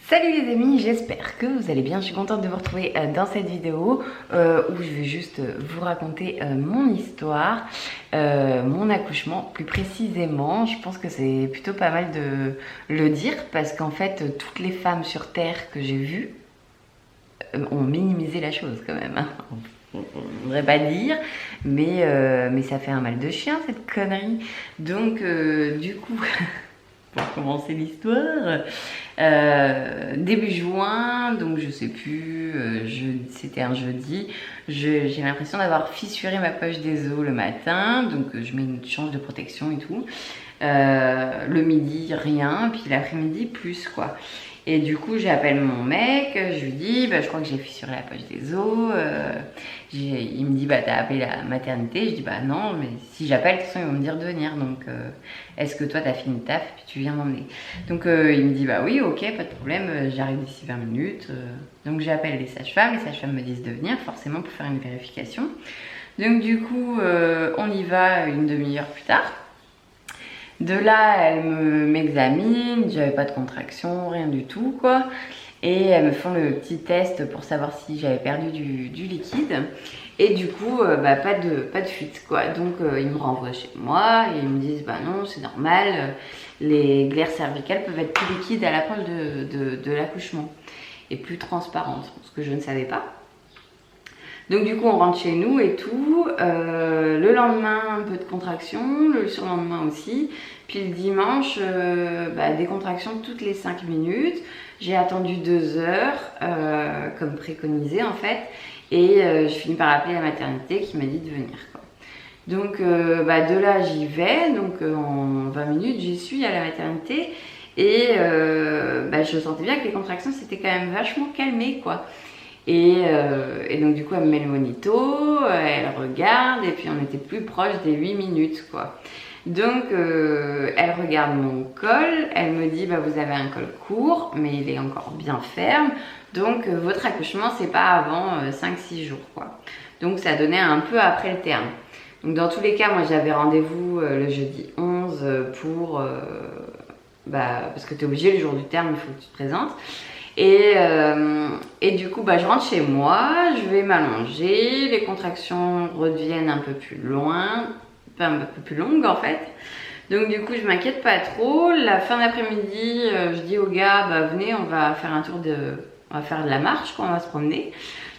Salut les amis, j'espère que vous allez bien. Je suis contente de vous retrouver dans cette vidéo où je vais juste vous raconter mon histoire, mon accouchement plus précisément. Je pense que c'est plutôt pas mal de le dire parce qu'en fait toutes les femmes sur terre que j'ai vues ont minimisé la chose quand même, hein. On ne devrait pas dire, mais ça fait un mal de chien cette connerie. Donc du coup... Pour commencer l'histoire, début juin, donc je sais plus, c'était un jeudi, j'ai l'impression d'avoir fissuré ma poche des os le matin, donc je mets une change de protection et tout. Le midi rien, puis l'après-midi plus quoi. Et du coup j'appelle mon mec, je lui dis je crois que j'ai fissuré la poche des os. Il me dit t'as appelé la maternité. Je dis non, mais si j'appelle de toute façon ils vont me dire de venir, donc est-ce que toi t'as fini le taf puis tu viens m'emmener. Donc il me dit oui ok pas de problème, j'arrive d'ici 20 minutes. Donc j'appelle les sages-femmes me disent de venir forcément pour faire une vérification. Donc du coup on y va une demi-heure plus tard. De là, elles m'examinent, j'avais pas de contraction, rien du tout quoi. Et elles me font le petit test pour savoir si j'avais perdu du liquide. Et du coup, pas de fuite quoi. Donc ils me renvoient chez moi et ils me disent non, c'est normal, les glaires cervicales peuvent être plus liquides à l'approche de l'accouchement et plus transparentes, ce que je ne savais pas. Donc du coup on rentre chez nous et tout, le lendemain un peu de contraction, le surlendemain aussi, puis le dimanche des contractions toutes les 5 minutes, j'ai attendu 2 heures comme préconisé en fait, et je finis par appeler la maternité qui m'a dit de venir quoi. Donc de là j'y vais, donc en 20 minutes j'y suis à la maternité, et je sentais bien que les contractions s'étaient quand même vachement calmées quoi. Et donc du coup elle me met le monito, elle regarde et puis on était plus proche des 8 minutes quoi. Donc elle regarde mon col, elle me dit vous avez un col court mais il est encore bien ferme, donc votre accouchement c'est pas avant 5-6 jours quoi. Donc ça donnait un peu après le terme. Donc dans tous les cas moi j'avais rendez-vous le jeudi 11 pour... parce que tu es obligé le jour du terme, il faut que tu te présentes. Et du coup je rentre chez moi, je vais m'allonger, les contractions reviennent un peu plus loin, un peu plus longues en fait. Donc du coup je m'inquiète pas trop. La fin d'après-midi je dis aux gars venez, on va faire un tour on va faire de la marche quand on va se promener.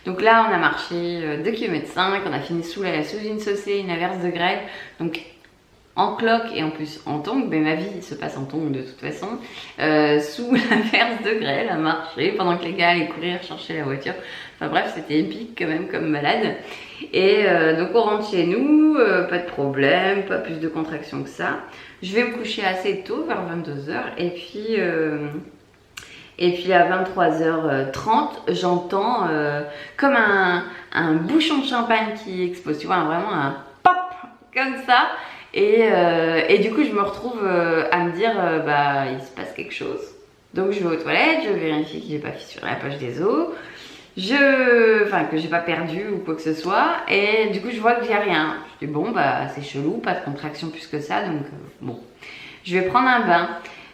Donc là on a marché 2,5 km, on a fini sous une chaussée, une averse de grêle, donc en cloque et en plus en tongs, mais ma vie se passe en tongs de toute façon, sous l'averse de grêle à marcher pendant que les gars allaient courir chercher la voiture. Enfin bref, c'était épique quand même comme balade. Et donc on rentre chez nous, pas de problème, pas plus de contractions que ça. Je vais me coucher assez tôt, vers 22 h, et puis à 23h30, j'entends comme un bouchon de champagne qui explose, tu vois, vraiment un pop comme ça. Et du coup je me retrouve à me dire il se passe quelque chose. Donc je vais aux toilettes, je vérifie que j'ai pas fissuré la poche des os, que j'ai pas perdu ou quoi que ce soit, et du coup je vois que j'ai rien. Je dis c'est chelou, pas de contraction plus que ça, donc je vais prendre un bain.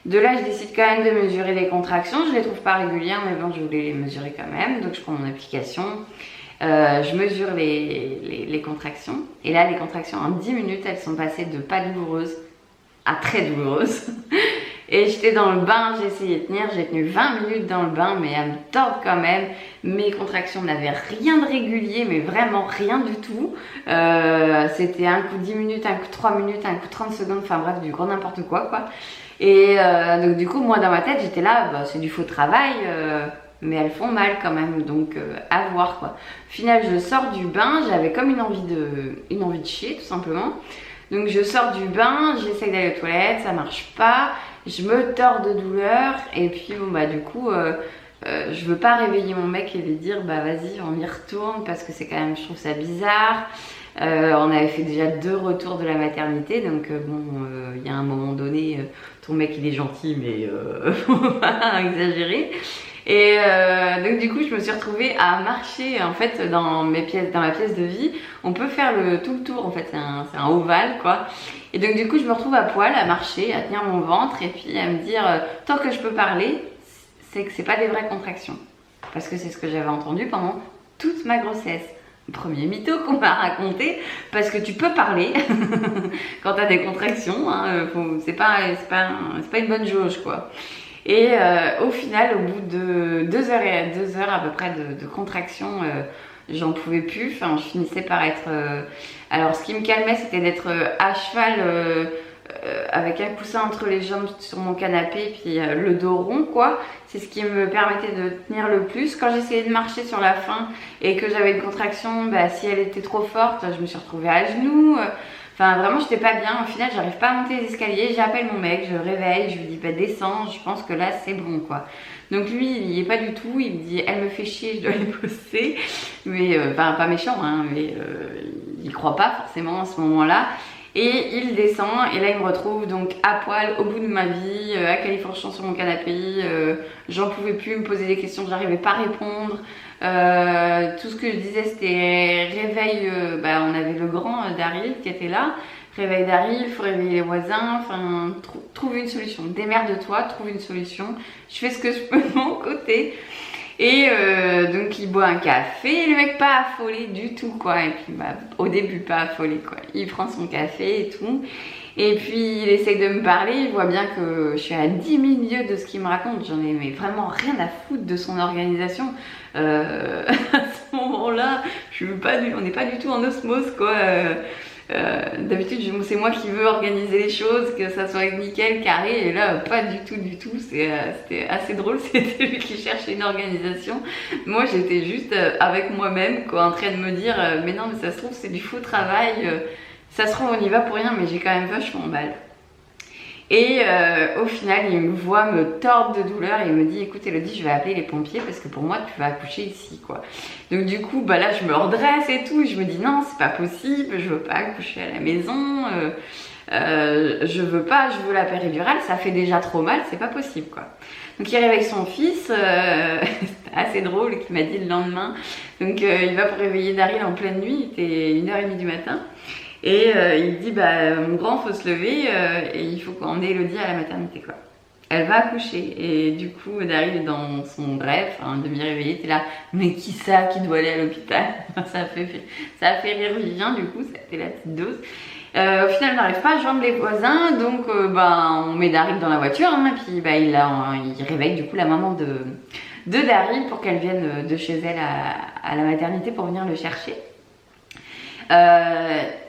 De là je décide quand même de mesurer les contractions, je les trouve pas régulières mais je voulais les mesurer quand même, donc je prends mon application. Je mesure les contractions, et là les contractions en 10 minutes elles sont passées de pas douloureuses à très douloureuses. Et j'étais dans le bain, j'ai essayé de tenir, j'ai tenu 20 minutes dans le bain mais à me tordre quand même. Mes contractions n'avaient rien de régulier, mais vraiment rien du tout. C'était un coup 10 minutes, un coup 3 minutes, un coup 30 secondes, enfin bref du gros n'importe quoi. Et donc du coup moi dans ma tête j'étais là, c'est du faux travail, mais elles font mal quand même, donc à voir quoi. Au final je sors du bain, j'avais comme une envie de chier tout simplement. Donc je sors du bain, j'essaie d'aller aux toilettes, ça marche pas, je me tords de douleur, et puis du coup je veux pas réveiller mon mec et lui dire vas-y on y retourne, parce que c'est quand même, je trouve ça bizarre. On avait fait déjà 2 retours de la maternité, donc il y a un moment donné, ton mec il est gentil mais faut pas exagérer. Et donc du coup je me suis retrouvée à marcher en fait dans ma pièce de vie. On peut faire tout le tour en fait, c'est un ovale quoi. Et donc du coup je me retrouve à poil à marcher, à tenir mon ventre et puis à me dire tant que je peux parler, c'est que c'est pas des vraies contractions. Parce que c'est ce que j'avais entendu pendant toute ma grossesse. Premier mytho qu'on m'a raconté, parce que tu peux parler quand tu as des contractions, hein, c'est pas une bonne jauge quoi. Et au final, au bout de 2 heures à peu près de contractions, j'en pouvais plus, enfin je finissais par être... alors ce qui me calmait c'était d'être à cheval avec un coussin entre les jambes sur mon canapé puis le dos rond quoi, c'est ce qui me permettait de tenir le plus. Quand j'essayais de marcher sur la fin et que j'avais une contraction, bah, si elle était trop forte je me suis retrouvée à genoux, enfin vraiment j'étais pas bien. Au final j'arrive pas à monter les escaliers, j'appelle mon mec, je le réveille, je lui dis bah descends, je pense que là c'est bon quoi. Donc lui il y est pas du tout, il me dit elle me fait chier, je dois les bosser, mais enfin pas méchant hein, mais il croit pas forcément à ce moment là. Et il descend et là il me retrouve donc à poil au bout de ma vie, à califourchon sur mon canapé, j'en pouvais plus me poser des questions, j'arrivais pas à répondre. Tout ce que je disais c'était réveil, bah, on avait le grand Daryl qui était là, réveil Daryl, il faut réveiller les voisins, enfin trouve une solution, démerde-toi, trouve une solution, je fais ce que je peux de mon côté. Et donc il boit un café, le mec pas affolé du tout quoi, et puis bah, au début pas affolé quoi, il prend son café et tout, et puis il essaye de me parler, il voit bien que je suis à 10 000 lieues de ce qu'il me raconte, j'en ai mais vraiment rien à foutre de son organisation, à ce moment là, on n'est pas du tout en osmose quoi. D'habitude c'est moi qui veux organiser les choses, que ça soit nickel, carré, et là pas du tout, c'était assez drôle, c'était lui qui cherchait une organisation, moi j'étais juste avec moi-même quoi, en train de me dire mais non mais ça se trouve c'est du faux travail, ça se trouve on y va pour rien, mais j'ai quand même vachement mal. Et au final il me voit me tordre de douleur et il me dit écoute Elodie, je vais appeler les pompiers parce que pour moi tu vas accoucher ici quoi. Donc du coup bah là je me redresse et tout et je me dis non c'est pas possible, je veux pas accoucher à la maison, je veux pas, je veux la péridurale, ça fait déjà trop mal, c'est pas possible quoi. Donc il réveille son fils, c'était assez drôle, qui m'a dit le lendemain, donc il va pour réveiller Daryl en pleine nuit, il était 1h30 du matin. Et il dit bah mon grand faut se lever et il faut qu'on ait Elodie à la maternité quoi. Elle va accoucher et du coup Daryl dans son rêve, enfin demi-réveillé, t'es là mais qui ça qui doit aller à l'hôpital. ça a fait rire Vivien du coup, c'était la petite dose. Au final on n'arrive pas à joindre les voisins donc bah, on met Daryl dans la voiture hein, et puis bah, il réveille du coup la maman de Daryl pour qu'elle vienne de chez elle à la maternité pour venir le chercher.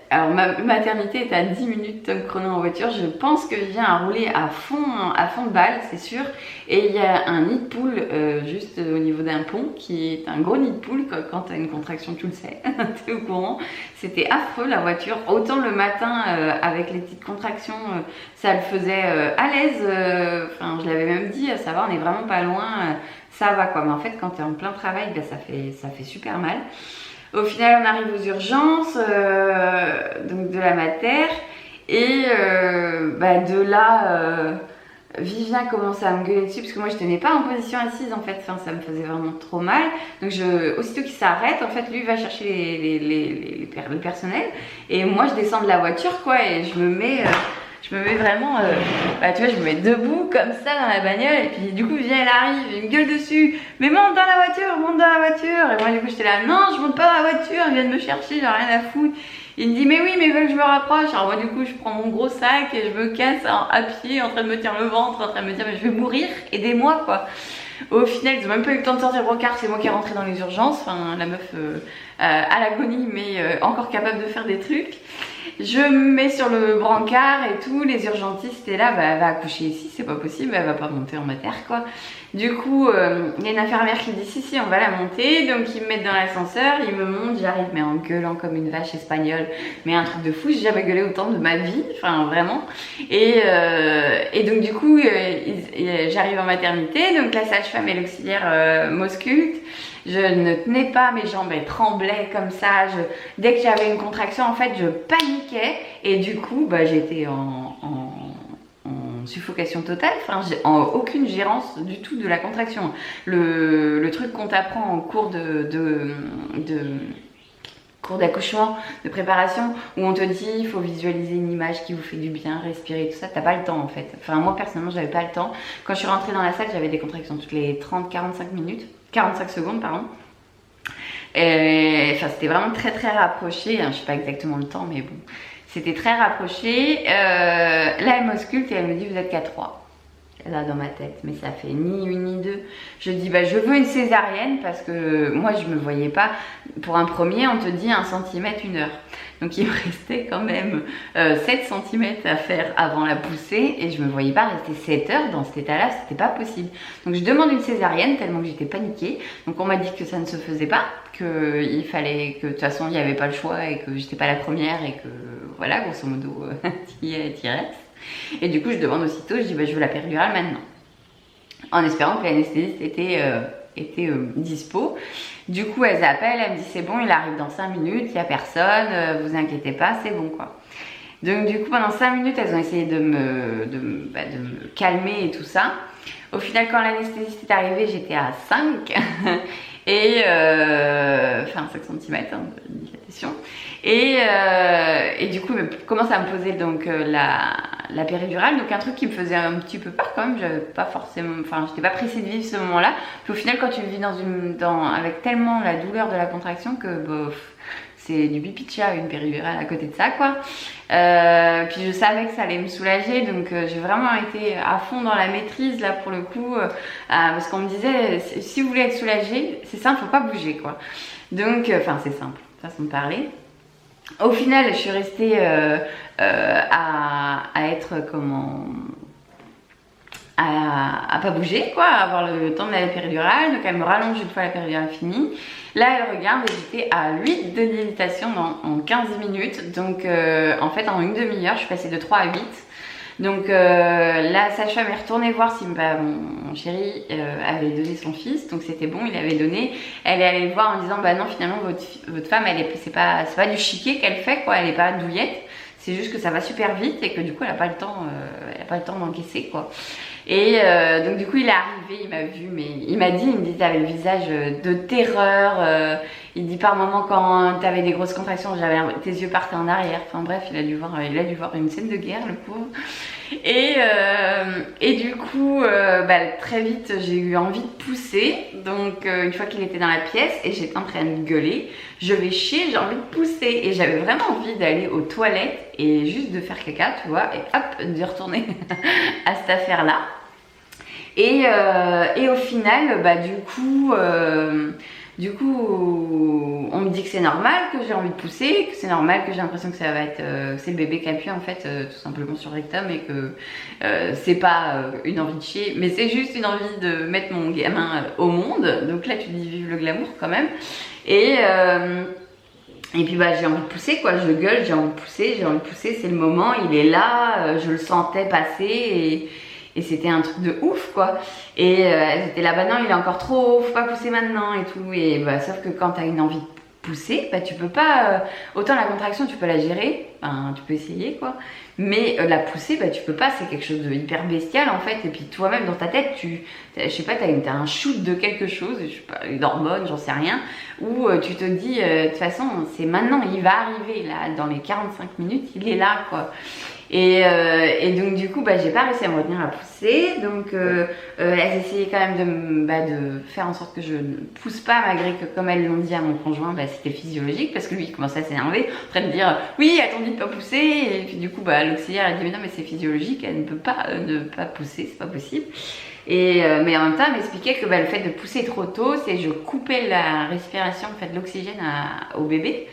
Alors ma maternité est à 10 minutes top chrono en voiture, je pense que je viens à rouler à fond de balle, c'est sûr. Et il y a un nid de poule juste au niveau d'un pont qui est un gros nid de poule, quand tu as une contraction tu le sais, tu es au courant. C'était affreux la voiture, autant le matin avec les petites contractions ça le faisait à l'aise, enfin je l'avais même dit, ça va on est vraiment pas loin, ça va quoi. Mais en fait quand tu es en plein travail bah, ça fait super mal. Au final, on arrive aux urgences donc de la mater et bah, de là, Vivien commence à me gueuler dessus parce que moi je tenais pas en position assise en fait, enfin, ça me faisait vraiment trop mal. Donc aussitôt qu'il s'arrête, en fait lui va chercher le personnel et moi je descends de la voiture quoi et je me mets vraiment, bah, tu vois, je me mets debout comme ça dans la bagnole et puis du coup Vivien elle arrive, il me gueule dessus, mais monte dans la voiture, monte dans la voiture. Et moi du coup j'étais là, non je monte pas dans la voiture, il vient de me chercher, j'ai rien à foutre. Il me dit mais oui mais il veut que je me rapproche. Alors moi du coup je prends mon gros sac et je me casse à pied en train de me tenir le ventre, en train de me dire mais je vais mourir, aidez-moi quoi. Au final ils ont même pas eu le temps de sortir le brancard, c'est moi qui est rentrée dans les urgences, enfin la meuf à l'agonie mais encore capable de faire des trucs. Je me mets sur le brancard et tout, les urgentistes étaient là, bah, elle va accoucher ici, c'est pas possible, elle va pas monter en mater quoi. Du coup, il y a une infirmière qui dit si on va la monter, donc ils me mettent dans l'ascenseur, ils me montent, j'arrive mais en gueulant comme une vache espagnole, mais un truc de fou, j'ai jamais gueulé autant de ma vie, enfin vraiment. Et donc du coup, j'arrive en maternité, donc la sage-femme et l'auxiliaire m'auscultent. Je ne tenais pas, mes jambes elles tremblaient comme ça, dès que j'avais une contraction en fait je paniquais et du coup bah, j'étais en suffocation totale, enfin en aucune gérance du tout de la contraction. Le truc qu'on t'apprend en cours de cours d'accouchement, de préparation, où on te dit il faut visualiser une image qui vous fait du bien, respirer, tout ça, t'as pas le temps en fait. Enfin moi personnellement j'avais pas le temps. Quand je suis rentrée dans la salle, j'avais des contractions toutes les 30-45 minutes, 45 secondes pardon. Et, enfin c'était vraiment très rapproché, hein, je sais pas exactement le temps mais bon, c'était très rapproché. Là elle m'ausculte et elle me dit vous êtes qu'à 3. Là dans ma tête, mais ça fait ni une ni deux. Je dis bah je veux une césarienne parce que moi je me voyais pas. Pour un premier on te dit 1 cm 1 heure, donc il me restait quand même 7 cm à faire avant la poussée et je me voyais pas rester 7 heures dans cet état là, c'était pas possible. Donc je demande une césarienne tellement que j'étais paniquée. Donc on m'a dit que ça ne se faisait pas, qu'il fallait que de toute façon il n'y avait pas le choix et que j'étais pas la première et que voilà grosso modo t'y restes. Et du coup je demande aussitôt, je dis bah, je veux la péridurale maintenant, en espérant que l'anesthésiste était dispo. Du coup elles appellent, elle me dit c'est bon, il arrive dans 5 minutes, il n'y a personne, vous inquiétez pas, c'est bon quoi. Donc du coup pendant 5 minutes elles ont essayé de me calmer et tout ça. Au final quand l'anesthésiste est arrivée j'étais à 5 et enfin 5 cm de dilatation. Et du coup elle commence à me poser donc la péridurale, donc un truc qui me faisait un petit peu peur quand même. J'avais pas forcément, enfin j'étais pas pressée de vivre ce moment là. Puis au final quand tu le vis avec tellement la douleur de la contraction que bof, c'est du pipi de chat une péridurale à côté de ça quoi. Puis je savais que ça allait me soulager, donc j'ai vraiment été à fond dans la maîtrise là pour le coup, parce qu'on me disait si vous voulez être soulagé c'est simple, faut pas bouger quoi. Donc enfin c'est simple, façon de parler. Au final je suis restée à être à pas bouger quoi, à avoir le temps de la péridurale. Donc elle me rallonge une fois la péridurale finie. Là elle regarde et j'étais à 8 de dilatation en 15 minutes. Donc en fait en une demi-heure je suis passée de 3 à 8. Donc la sage-femme est retournée voir si mon chéri avait donné son fils, donc c'était bon, il avait donné. Elle est allée le voir en disant bah non finalement votre femme c'est pas du chiquet qu'elle fait quoi, elle est pas douillette, c'est juste que ça va super vite et que du coup elle a pas le temps d'encaisser quoi. Et donc du coup il est arrivé, il m'a vu, mais il me dit t'avais le visage de terreur, il dit par moment quand t'avais des grosses contractions tes yeux partaient en arrière, enfin bref il a dû voir une scène de guerre le pauvre. Et du coup très vite j'ai eu envie de pousser, donc une fois qu'il était dans la pièce et j'étais en train de gueuler, je vais chier, j'ai envie de pousser et j'avais vraiment envie d'aller aux toilettes et juste de faire caca tu vois, et hop de retourner à cette affaire là. Et au final du coup on me dit que c'est normal que j'ai envie de pousser, que c'est normal que j'ai l'impression que ça va être c'est le bébé qui appuie en fait tout simplement sur le rectum et que c'est pas une envie de chier mais c'est juste une envie de mettre mon gamin au monde. Donc là tu dis vive le glamour quand même. Et puis bah j'ai envie de pousser quoi, je gueule, j'ai envie de pousser, c'est le moment, il est là, je le sentais passer et c'était un truc de ouf quoi. Et elles étaient là bah non il est encore trop haut, faut pas pousser maintenant et tout. Et bah sauf que quand t'as une envie de pousser, bah tu peux pas, autant la contraction tu peux la gérer, enfin, tu peux essayer quoi, mais la poussée bah tu peux pas, c'est quelque chose de hyper bestial en fait. Et puis toi-même dans ta tête je sais pas, t'as un shoot de quelque chose, je sais pas, une hormone, j'en sais rien, où tu te dis de toute façon c'est maintenant, il va arriver là dans les 45 minutes, il est là quoi. Et donc du coup bah j'ai pas réussi à me retenir à pousser, donc elles essayaient quand même de faire en sorte que je ne pousse pas, malgré que comme elles l'ont dit à mon conjoint bah c'était physiologique, parce que lui il commençait à s'énerver en train de dire oui elle t'ont dit de pas pousser, et puis du coup bah l'auxiliaire a dit mais non mais c'est physiologique, elle ne peut pas ne pas pousser, c'est pas possible. Et mais en même temps elle m'expliquait que bah, le fait de pousser trop tôt c'est je coupais la respiration en fait, l'oxygène au bébé,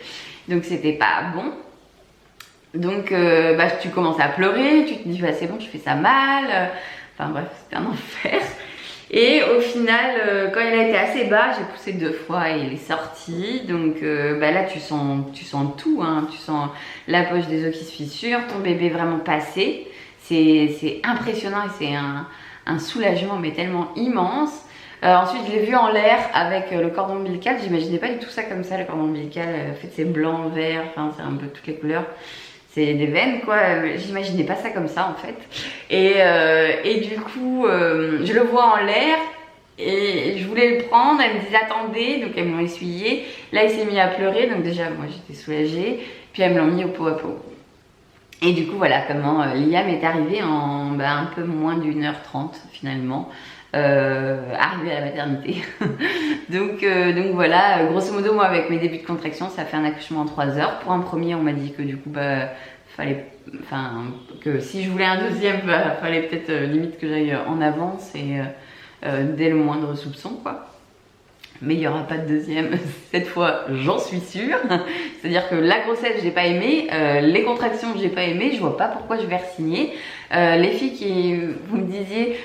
donc c'était pas bon. Donc bah, tu commences à pleurer, tu te dis bah, c'est bon, je fais ça mal, enfin bref c'était un enfer. Et au final quand il a été assez bas j'ai poussé 2 fois et il est sorti. Donc bah, là tu sens tout hein. Tu sens la poche des os qui se fissure, ton bébé vraiment passé, c'est impressionnant et c'est un soulagement mais tellement immense. Ensuite je l'ai vu en l'air avec le cordon ombilical, j'imaginais pas du tout ça comme ça, le cordon ombilical, en fait c'est blanc, vert, enfin c'est un peu toutes les couleurs. C'est des veines quoi, j'imaginais pas ça comme ça en fait. Et du coup je le vois en l'air Et je voulais le prendre, elle me disait attendez, donc elles m'ont essuyé. Là il s'est mis à pleurer, donc déjà moi j'étais soulagée. Puis elles me l'ont mis au pot à pot. Et du coup voilà comment Liam est arrivé en un peu moins d'1h30 finalement. Arrivé à la maternité. donc voilà, grosso modo moi avec mes débuts de contraction ça fait un accouchement en 3 heures. Pour un premier on m'a dit que du coup que si je voulais un deuxième fallait peut-être limite que j'aille en avance et dès le moindre soupçon quoi. Mais il n'y aura pas de deuxième cette fois, j'en suis sûre. C'est-à-dire que la grossesse, j'ai pas aimé, les contractions, j'ai pas aimé, je vois pas pourquoi je vais re-signer. Les filles qui vous me disiez,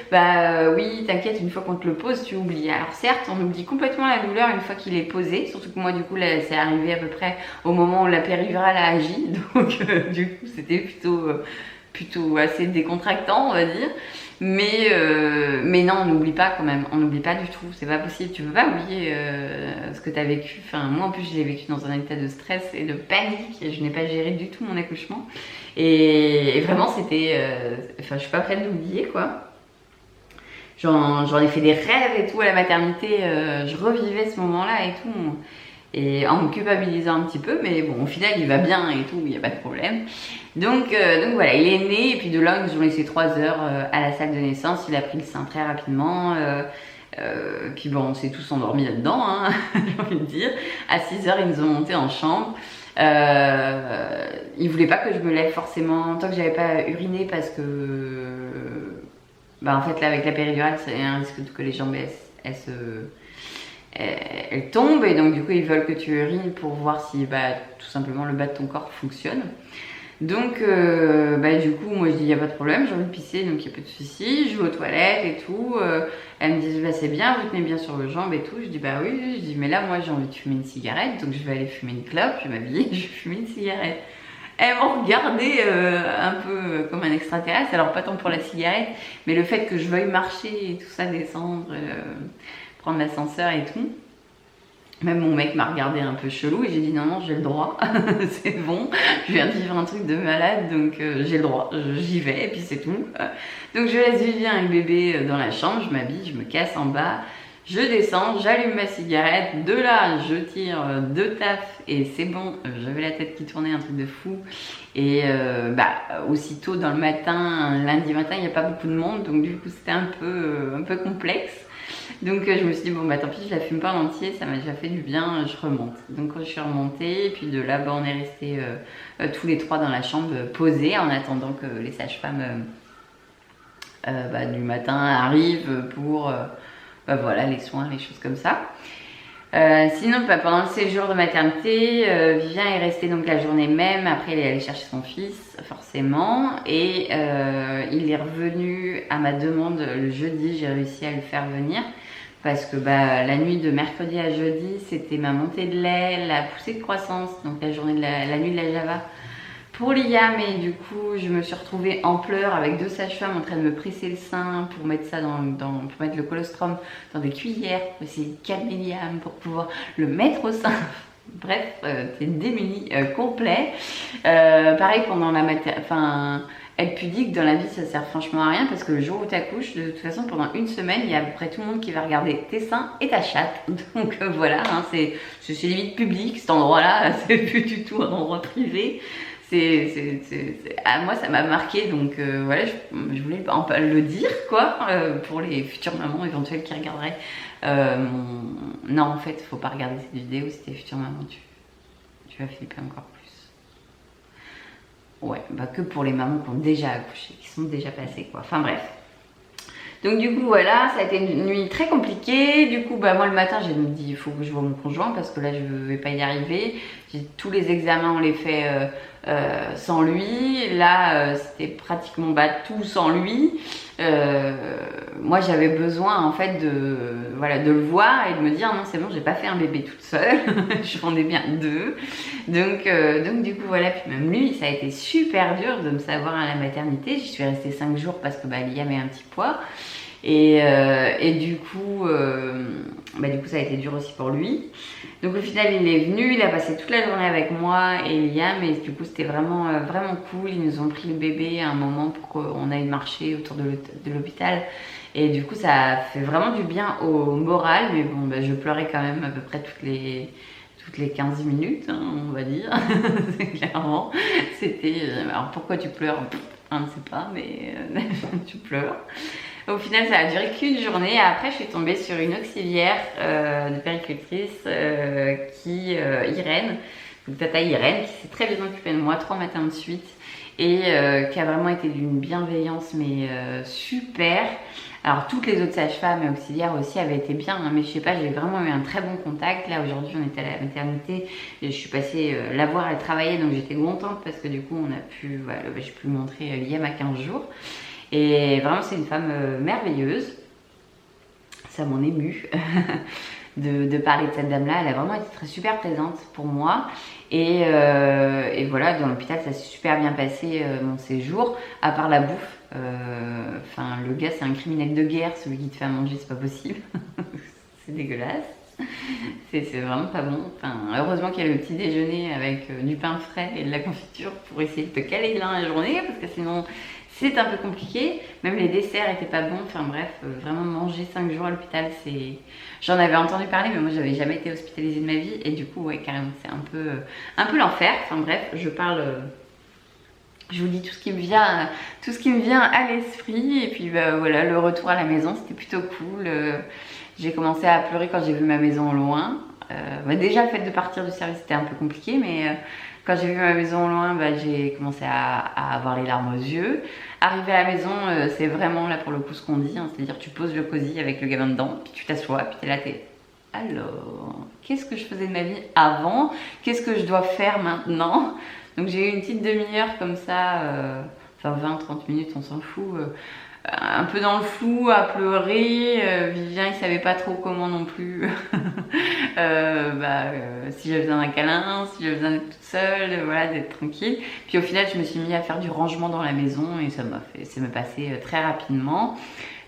oui, t'inquiète, une fois qu'on te le pose, tu oublies. Alors certes, on oublie complètement la douleur une fois qu'il est posé, surtout que moi du coup là, c'est arrivé à peu près au moment où la péridurale a agi, donc du coup c'était plutôt assez décontractant, on va dire. Mais non, on n'oublie pas quand même, on n'oublie pas du tout, c'est pas possible, tu peux pas oublier ce que tu as vécu. Enfin, moi en plus je l'ai vécu dans un état de stress et de panique, et je n'ai pas géré du tout mon accouchement. Et vraiment c'était, enfin je suis pas prête d'oublier quoi. J'en ai fait des rêves et tout à la maternité, je revivais ce moment-là et tout. Et en me culpabilisant un petit peu, mais bon, au final, il va bien et tout, il n'y a pas de problème. Donc voilà, il est né, et puis de là, ils nous ont laissé 3 heures à la salle de naissance. Il a pris le sein très rapidement. Puis bon, on s'est tous endormis là-dedans, hein, j'ai envie de dire. À 6 heures, ils nous ont montés en chambre. Ils voulaient pas que je me lève forcément tant que j'avais pas uriné parce que, en fait, là, avec la péridurale, c'est un risque que les jambes elle tombe, et donc du coup ils veulent que tu urines pour voir si tout simplement le bas de ton corps fonctionne. Donc du coup moi je dis il n'y a pas de problème, j'ai envie de pisser donc il n'y a pas de souci, je vais aux toilettes et tout. Elles me disent c'est bien, vous tenez bien sur le jambe et tout. Je dis oui, je dis mais là moi j'ai envie de fumer une cigarette, donc je vais aller fumer une clope, je vais m'habiller, je vais fumer une cigarette. Elles m'ont regardé un peu comme un extraterrestre, alors pas tant pour la cigarette, mais le fait que je veuille marcher et tout ça, descendre, prendre l'ascenseur et tout. Même mon mec m'a regardé un peu chelou et j'ai dit non, j'ai le droit, c'est bon, je viens de vivre un truc de malade, donc j'ai le droit, j'y vais et puis c'est tout. Donc je laisse Vivien et le bébé dans la chambre, je m'habille, je me casse en bas, je descends, j'allume ma cigarette, de là je tire 2 tafs et c'est bon, j'avais la tête qui tournait, un truc de fou. Et aussitôt dans le matin, un lundi matin, il n'y a pas beaucoup de monde, donc du coup c'était un peu complexe. Donc je me suis dit tant pis, je la fume pas en entier, ça m'a déjà fait du bien, je remonte. Donc je suis remontée et puis de là on est restés tous les 3 dans la chambre posés en attendant que les sages-femmes du matin arrivent pour voilà, les soins, les choses comme ça. Sinon pendant le séjour de maternité, Vivien est resté donc la journée même. Après il est allé chercher son fils forcément et il est revenu à ma demande le jeudi. J'ai réussi à le faire venir parce que la nuit de mercredi à jeudi c'était ma montée de lait, la poussée de croissance, donc la journée de la nuit de la Java pour Liam. Et du coup je me suis retrouvée en pleurs avec 2 sages-femmes en train de me presser le sein pour mettre ça pour mettre le colostrum dans des cuillères pour essayer de calmer Liam pour pouvoir le mettre au sein. Bref, t'es démuni complet. Pareil pendant la être pudique dans la vie ça sert franchement à rien parce que le jour où tu accouches, de toute façon pendant 1 semaine il y a à peu près tout le monde qui va regarder tes seins et ta chatte. Donc voilà, hein, c'est limite public cet endroit là, c'est plus du tout un endroit privé. Moi ça m'a marqué, donc voilà, je voulais le dire quoi, pour les futures mamans éventuelles qui regarderaient non en fait faut pas regarder cette vidéo si t'es future maman, tu vas flipper encore plus. Ouais, que pour les mamans qui ont déjà accouché, qui sont déjà passées quoi, enfin bref. Donc du coup voilà, ça a été une nuit très compliquée. Du coup moi le matin j'ai dit il faut que je vois mon conjoint parce que là je vais pas y arriver. Tous les examens on les fait sans lui. Là c'était pratiquement tout sans lui. Moi j'avais besoin en fait de le voir et de me dire non c'est bon, j'ai pas fait un bébé toute seule, j'en ai bien 2. Donc du coup voilà, puis même lui ça a été super dur de me savoir à la maternité. J'y suis restée 5 jours parce que Liam est un petit poids. Et du coup ça a été dur aussi pour lui. Donc au final il est venu, il a passé toute la journée avec moi et Liam, et du coup c'était vraiment cool. Ils nous ont pris le bébé à un moment pour qu'on aille marcher autour de l'hôpital Et du coup ça fait vraiment du bien au moral, mais bon bah, je pleurais quand même à peu près toutes les 15 minutes, hein, on va dire. Clairement, c'était... alors pourquoi tu pleures? On ne sait pas, mais tu pleures. Au final, ça a duré qu'une journée. Après, je suis tombée sur une auxiliaire de péricultrice Irène, donc Tata Irène, qui s'est très bien occupée de moi 3 matins de suite et qui a vraiment été d'une bienveillance mais super. Alors toutes les autres sages-femmes et auxiliaires aussi avaient été bien, hein, mais je sais pas, j'ai vraiment eu un très bon contact. Là aujourd'hui on était à la maternité, je suis passée la voir, elle travaillait, donc j'étais contente parce que du coup on a pu, voilà, j'ai pu lui montrer Liam à 15 jours. Et vraiment c'est une femme merveilleuse, ça m'en ému de parler de cette dame-là. Elle a vraiment été super présente pour moi. Et voilà, dans l'hôpital ça s'est super bien passé mon séjour, à part la bouffe. Enfin, le gars c'est un criminel de guerre, celui qui te fait à manger, c'est pas possible. C'est dégueulasse. C'est vraiment pas bon. Enfin, heureusement qu'il y a le petit déjeuner avec du pain frais et de la confiture pour essayer de te caler la journée, parce que sinon c'est un peu compliqué. Même les desserts étaient pas bons. Enfin bref, vraiment manger 5 jours à l'hôpital, c'est... J'en avais entendu parler, mais moi j'avais jamais été hospitalisée de ma vie. Et du coup, ouais, carrément, c'est un peu l'enfer. Enfin bref, je parle... je vous dis tout ce qui me vient à l'esprit. Et puis bah, voilà, le retour à la maison, c'était plutôt cool. J'ai commencé à pleurer quand j'ai vu ma maison au loin. Bah, déjà, le fait de partir du service, c'était un peu compliqué, mais quand j'ai vu ma maison au loin, bah, j'ai commencé à avoir les larmes aux yeux. Arriver à la maison, c'est vraiment là pour le coup ce qu'on dit, hein, c'est-à-dire tu poses le cosy avec le gamin dedans, puis tu t'assois, puis t'es là, alors, qu'est-ce que je faisais de ma vie avant? Qu'est-ce que je dois faire maintenant? Donc j'ai eu une petite demi-heure comme ça, enfin 20-30 minutes, on s'en fout, un peu dans le flou, à pleurer. Vivien il savait pas trop comment non plus. Si j'avais besoin d'un câlin, si j'avais besoin d'être toute seule, voilà, d'être tranquille. Puis au final je me suis mis à faire du rangement dans la maison et ça m'est passé très rapidement.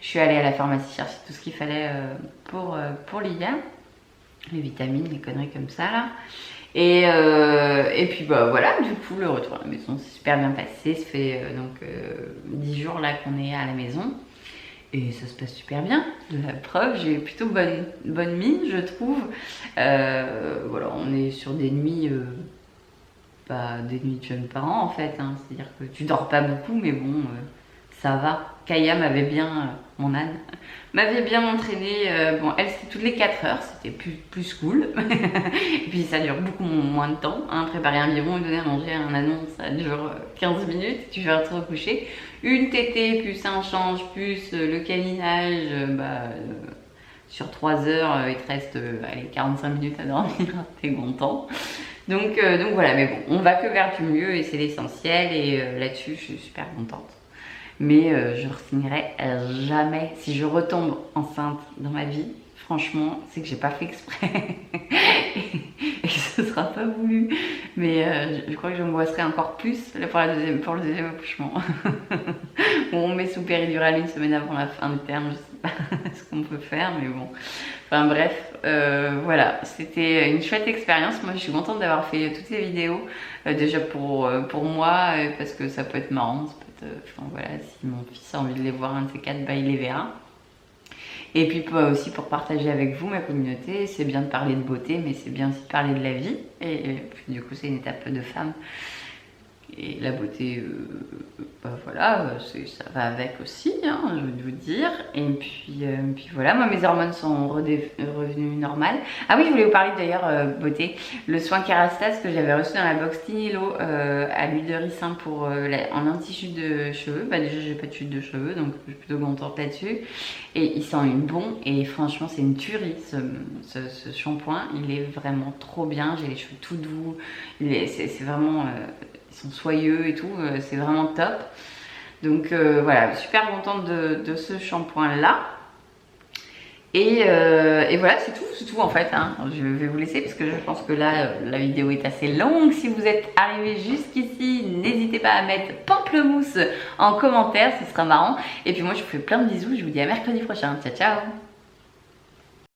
Je suis allée à la pharmacie chercher tout ce qu'il fallait pour Liam, les vitamines, les conneries comme ça là. Et puis bah voilà, du coup le retour à la maison s'est super bien passé. Ça fait 10 jours là qu'on est à la maison et ça se passe super bien. La preuve, j'ai plutôt bonne mine, je trouve. Voilà, on est sur des nuits des nuits de jeunes parents en fait, hein. C'est-à-dire que tu dors pas beaucoup, mais bon, ça va. Kaya m'avait bien, mon âne, m'avait bien entraîné. Bon, elle c'était toutes les 4 heures, c'était plus cool. Et puis ça dure beaucoup moins de temps, hein. Préparer un biberon et donner à manger à un ânon, ça dure 15 minutes, tu vas te recoucher. Une tétée, plus un change, plus le câlinage, sur 3 heures, il te reste allez, 45 minutes à dormir, t'es content. Donc voilà, mais bon, on va que vers du mieux et c'est l'essentiel. Et là-dessus, je suis super contente. Mais je ne re-signerai jamais. Si je retombe enceinte dans ma vie, franchement, c'est que j'ai pas fait exprès. et que ce sera pas voulu. Mais je crois que je m'angoisserai encore plus pour le deuxième accouchement. On met sous péridurale une semaine avant la fin du terme. Je sais pas ce qu'on peut faire, mais bon. Enfin bref, voilà, c'était une chouette expérience. Moi je suis contente d'avoir fait toutes ces vidéos, déjà pour moi, parce que ça peut être marrant, ça peut être, enfin voilà, si mon fils a envie de les voir, un de ces 4, bah il les verra. Et puis aussi pour partager avec vous, ma communauté. C'est bien de parler de beauté, mais c'est bien aussi de parler de la vie. Et puis du coup c'est une étape de femme. Et la beauté, voilà, ça va avec aussi, hein, je vais vous dire. Et puis voilà, moi mes hormones sont revenues normales. Ah oui, je voulais vous parler d'ailleurs beauté. Le soin Kérastase que j'avais reçu dans la box Tinilo à l'huile de ricin en anti-chute de cheveux. Bah déjà j'ai pas de chute de cheveux, donc je suis plutôt contente là-dessus. Et il sent bon et franchement c'est une tuerie ce shampoing. Il est vraiment trop bien, j'ai les cheveux tout doux. C'est vraiment... ils sont soyeux et tout, c'est vraiment top. Donc voilà, super contente de ce shampoing là. Et voilà, c'est tout en fait, hein. Je vais vous laisser parce que je pense que là la vidéo est assez longue. Si vous êtes arrivé jusqu'ici, n'hésitez pas à mettre pamplemousse en commentaire, ce sera marrant. Et puis moi je vous fais plein de bisous, je vous dis à mercredi prochain. Ciao ciao.